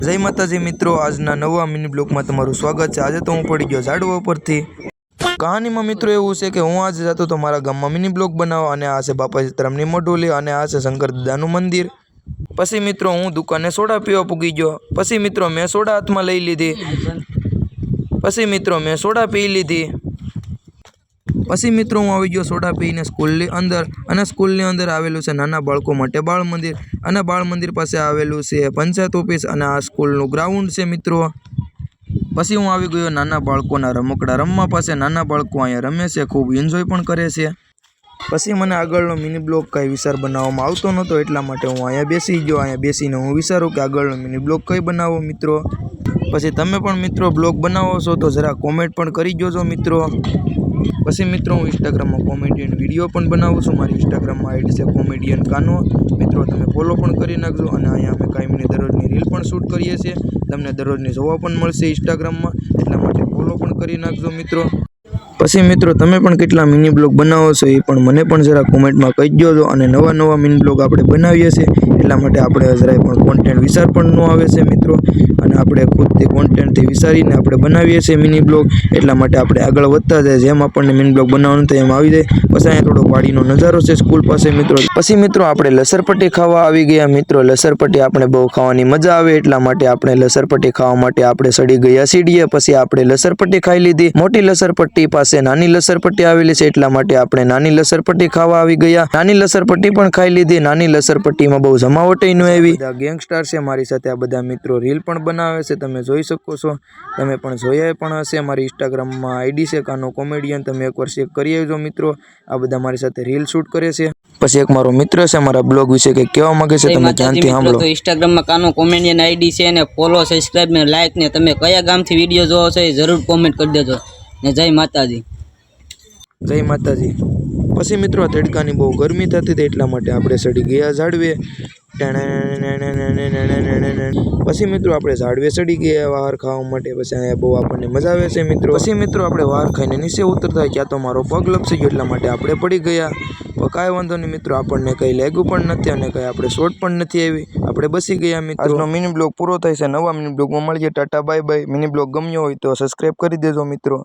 જય માતાજી મિત્રો, આજના નવા મિની બ્લોગમાં તમારું સ્વાગત છે। આજે તો હું પડી ગયો ઝાડવા ઉપરથી। કહાનીમાં મિત્રો એવું છે કે હું આજે જતો તો મારા ગામમાં મિની બ્લોગ બનાવવા, અને આ છે બાપા સીતારામની મઢોલી, અને આ છે શંકર દાદાનું મંદિર। પછી મિત્રો હું દુકાને સોડા પીવા પૂગી ગયો। પછી મિત્રો મેં સોડા હાથમાં લઈ લીધી। પછી મિત્રો મેં સોડા પી લીધી। પછી મિત્રો હું આવી ગયો સોડા પીને સ્કૂલની અંદર, અને સ્કૂલની અંદર આવેલું છે નાના બાળકો માટે બાળ મંદિર, અને બાળ મંદિર પાસે આવેલું છે પંચાયત ઓફિસ, અને આ સ્કૂલનું ગ્રાઉન્ડ છે મિત્રો। પછી હું આવી ગયો નાના બાળકોના રમકડા રમવા પાસે। નાના બાળકો અહીંયા રમે છે, ખૂબ એન્જોય પણ કરે છે। પછી મને આગળનો મિની બ્લોગ કઈ વિચાર બનાવવામાં આવતો નહોતો, એટલા માટે હું અહીંયા બેસી ગયો। અહીંયા બેસીને હું વિચારું કે આગળનો મિની બ્લોગ કઈ બનાવો મિત્રો। પછી તમે પણ મિત્રો બ્લોગ બનાવો છો તો જરા કોમેન્ટ પણ કરી જોજો મિત્રો। પછી મિત્રો હું ઇન્સ્ટાગ્રામમાં કોમેડિયન વિડીયો પણ બનાવું છું। મારી ઇન્સ્ટાગ્રામમાં આઈડી છે કોમેડિયન કાનો, મિત્રો તમે ફોલો પણ કરી નાખજો। અને અહીંયા અમે કાયમીની દરરોજની રીલ પણ શૂટ કરીએ છીએ, તમને દરરોજની જોવા પણ મળશે ઇન્સ્ટાગ્રામમાં, એટલા માટે ફોલો પણ કરી નાખજો મિત્રો। પછી મિત્રો તમે પણ કેટલા મિની બ્લોગ બનાવો છો એ પણ મને પણ જરા કોમેન્ટમાં કહી દેજો। અને નવા નવા મિની બ્લોગ આપણે બનાવીએ છીએ, એટલા માટે આપણે જરાય પણ કોન્ટેન્ટ વિચાર પણ ન આવે છે મિત્રો, અને આપણે ખુદથી કોન્ટેન્ટથી વિચારીને આપણે બનાવીએ છીએ મિની બ્લોગ, એટલા માટે આપણે આગળ વધતા જાય। જેમ આપણને મિની બ્લોગ બનાવવાનું થાય એમ આવી જાય। પછી અહીંયા થોડો વાડીનો નજારો છે સ્કૂલ પાસે મિત્રો। પછી મિત્રો આપણે લસરપટ્ટી ખાવા આવી ગયા મિત્રો। લસરપટ્ટી આપણે બહુ ખાવાની મજા આવે, એટલા માટે આપણે લસરપટ્ટી ખાવા માટે આપણે ચડી ગયા સીડીએ। પછી આપણે લસરપટ્ટી ખાઈ લીધી। મોટી લસરપટ્ટી પાસે નાની લસરપટ્ટી આવેલી છે, એટલા માટે આપણે નાની લસરપટ્ટી ખાવા આવી ગયા। નાની લસરપટ્ટી પણ ખાઈ લીધી। નાની લસરપટ્ટીમાં બહુ જમાવટ ન આવી। બધા ગેંગસ્ટર છે મારી સાથે, આ બધા મિત્રો રીલ પણ બનાવે છે, તમે જોઈ શકો છો। તમે પણ જોયા પણ હશે, મારી ઇન્સ્ટાગ્રામમાં આઈડી છે કાનો કોમેડિયન, તમે એકવાર ચેક કરી આવજો મિત્રો। આ બધા મારી સાથે રીલ શૂટ કરે છે। પછી એક મારો મિત્ર છે, મારા બ્લોગ વિશે કંઈક કહેવા માંગે છે, તમે ધ્યાનથી સાંભળો। તો ઇન્સ્ટાગ્રામમાં કાનો કોમેડિયન આઈડી છે, ને ફોલો, સબસ્ક્રાઇબ ને લાઈક ને તમે કયા ગામથી વિડીયો જોવો છો એ જરૂર કોમેન્ટ કરી દેજો ને। જય માતાજી, જય માતાજી। પછી મિત્રો તડકાની બહુ ગરમી થતી હતી, એટલા માટે આપણે ચડી ગયા ઝાડવે। પછી મિત્રો આપણે ઝાડવે ચડી ગયા વાર ખાવા માટે। પછી અહીંયા બહુ આપણને મજા આવે છે મિત્રો। પછી મિત્રો આપણે વાર ખાઈને નીચે ઉતરતા ક્યાં તો મારો પગ લપસી ગયો, એટલા માટે આપણે પડી ગયા। પણ કાંઈ વાંધો નહીં મિત્રો, આપણને કંઈ લાગ્યું પણ નથી, અને કંઈ આપણે શોટ પણ નથી આવી, આપણે બસી ગયા મિત્રો। આજનો મિની બ્લોગ પૂરો થાય છે, નવા મિની બ્લોગમાં મળીએ। Tata bye bye. Mini blog ગમ્યો હોય તો સબસ્ક્રાઈબ કરી દેજો મિત્રો।